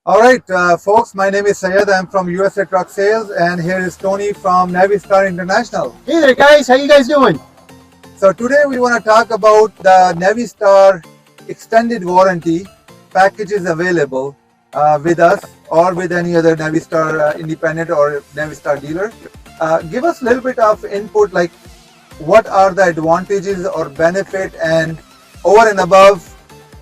All right, folks, my name is Sayed. I'm from USA Truck Sales, and here is Tony from NaviStar International. Hey there, guys. How you guys doing? So today we want to talk about the NaviStar extended warranty packages available with us or with any other NaviStar independent or NaviStar dealer. Give us a little bit of input, like what are the advantages or benefit and over and above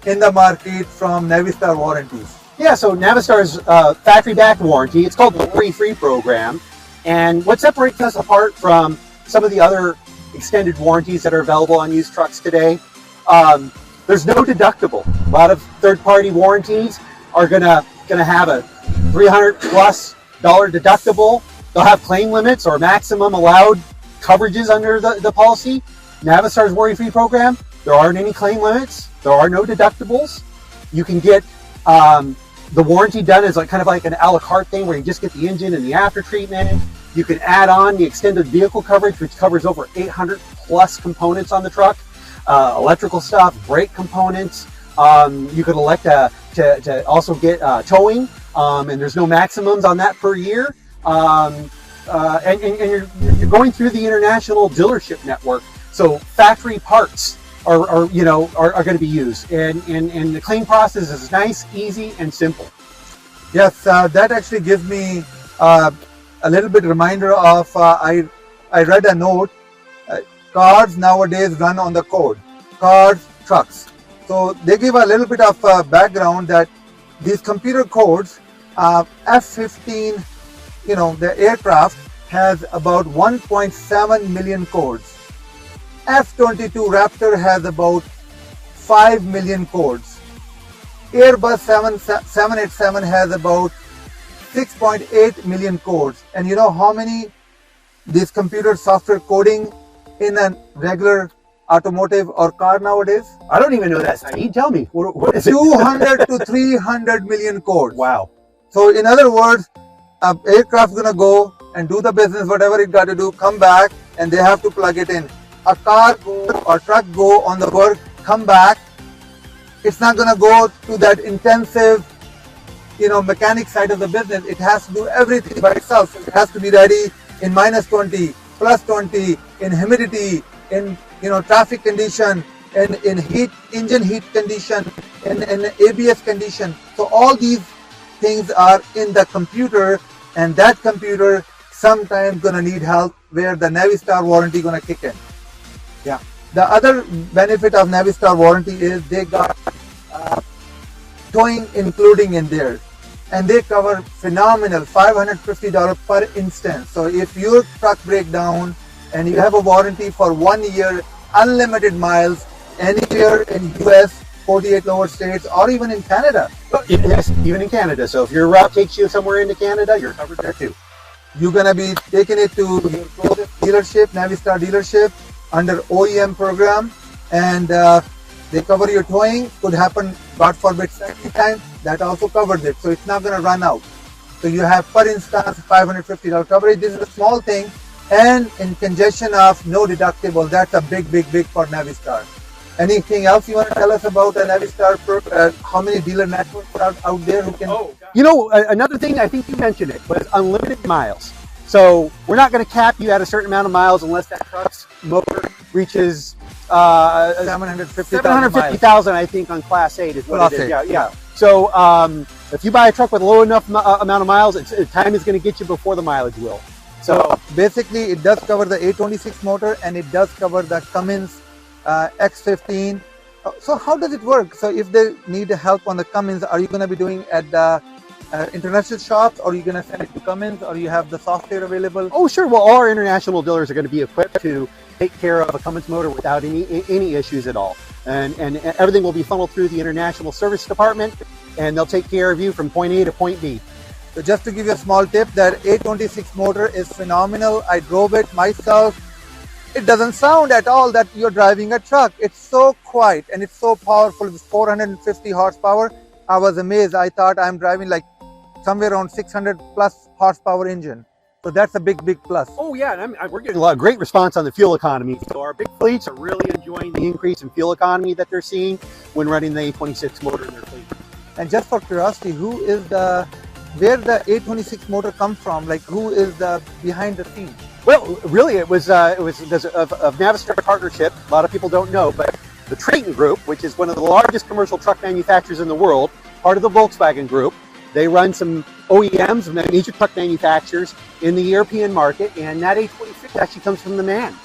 in the market from NaviStar warranties. Yeah, so NaviStar's factory-backed warranty. It's called the worry-free program. And what separates us apart from some of the other extended warranties that are available on used trucks today, there's no deductible. A lot of third-party warranties are gonna have a $300+ deductible. They'll have claim limits or maximum allowed coverages under the policy. NaviStar's worry-free program, there aren't any claim limits. There are no deductibles. You can get the warranty done as kind of like an a la carte thing where you just get the engine and the after treatment. You can add on the extended vehicle coverage, which covers over 800+ components on the truck, electrical stuff, brake components. You could elect to also get towing, and there's no maximums on that per year. And you're going through the international dealership network, so factory parts are going to be used, and the claim process is nice, easy, and simple. Yes, that actually gives me a little bit reminder of I read a note. Cars nowadays run on the code. Cars, trucks. So they give a little bit of background that these computer codes, F-15, the aircraft has about 1.7 million codes. F-22 Raptor has about 5 million codes. Airbus 787 has about 6.8 million codes. And you know how many this computer software coding in a regular automotive or car nowadays? I don't even know that. Saeed, tell me. What is it? 200 to 300 million codes. Wow. So in other words, an aircraft's gonna go and do the business, whatever it got to do, come back, and they have to plug it in. A car go or truck go on the work, come back. It's not gonna go to that intensive, mechanic side of the business. It has to do everything by itself. It has to be ready in -20, +20, in humidity, in traffic condition, in heat, engine heat condition, in ABS condition. So all these things are in the computer, and that computer sometimes gonna need help, where the NaviStar warranty gonna kick in. Yeah. The other benefit of NaviStar warranty is they got towing including in there, and they cover phenomenal $550 per instance. So if your truck breaks down and you have a warranty for 1 year, unlimited miles, anywhere in US, 48 lower states, or even in Canada. Yes, even in Canada. So if your route takes you somewhere into Canada, you're covered there too. You're gonna be taking it to your closest dealership, NaviStar dealership, under OEM program, and they cover your towing. Could happen, God forbid, second time, that also covers it. So it's not gonna run out. So you have per instance $550 coverage. This is a small thing, and in congestion of no deductible. That's a big for NaviStar. Anything else you want to tell us about the NaviStar? How many dealer networks are out there who can? Another thing, I think you mentioned it, was unlimited miles. So we're not going to cap you at a certain amount of miles unless that truck's motor reaches 750,000, I think, on Class 8 is what it is. Yeah. So if you buy a truck with a low enough amount of miles, time is going to get you before the mileage will. So basically, it does cover the 826 motor, and it does cover the Cummins X15. So how does it work? So if they need help on the Cummins, are you going to be doing at the international shops, or are you going to send it to Cummins, or you have the software available? Oh, sure. Well, all our international dealers are going to be equipped to take care of a Cummins motor without any issues at all. And everything will be funneled through the international service department, and they'll take care of you from point A to point B. So just to give you a small tip, that 826 motor is phenomenal. I drove it myself. It doesn't sound at all that you're driving a truck. It's so quiet and it's so powerful. It's 450 horsepower. I was amazed. I thought I'm driving like somewhere around 600 plus horsepower engine. So that's a big plus. Oh yeah, and we're getting a lot of great response on the fuel economy. So our big fleets are really enjoying the increase in fuel economy that they're seeing when running the 826 motor in their fleet. And just for curiosity, where the 826 motor comes from? Like, who is the behind the scenes? Well, really, it was because of NaviStar partnership. A lot of people don't know, but the Triton Group, which is one of the largest commercial truck manufacturers in the world, part of the Volkswagen Group, they run some OEMs, major truck manufacturers in the European market, and that 826 actually comes from the MAN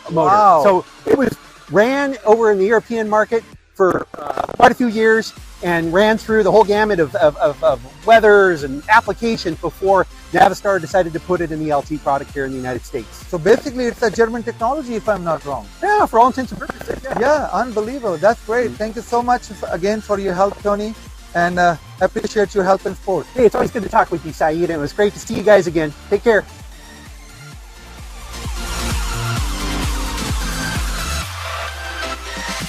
motor. Wow. So it ran over in the European market for quite a few years and ran through the whole gamut of weathers and applications before NaviStar decided to put it in the LT product here in the United States. So basically, it's a German technology, if I'm not wrong. Yeah, for all intents and purposes. Yeah, unbelievable. That's great. Thank you so much again for your help, Tony, and appreciate your help and support. Hey, it's always good to talk with you, Saeed, and it was great to see you guys again. Take care.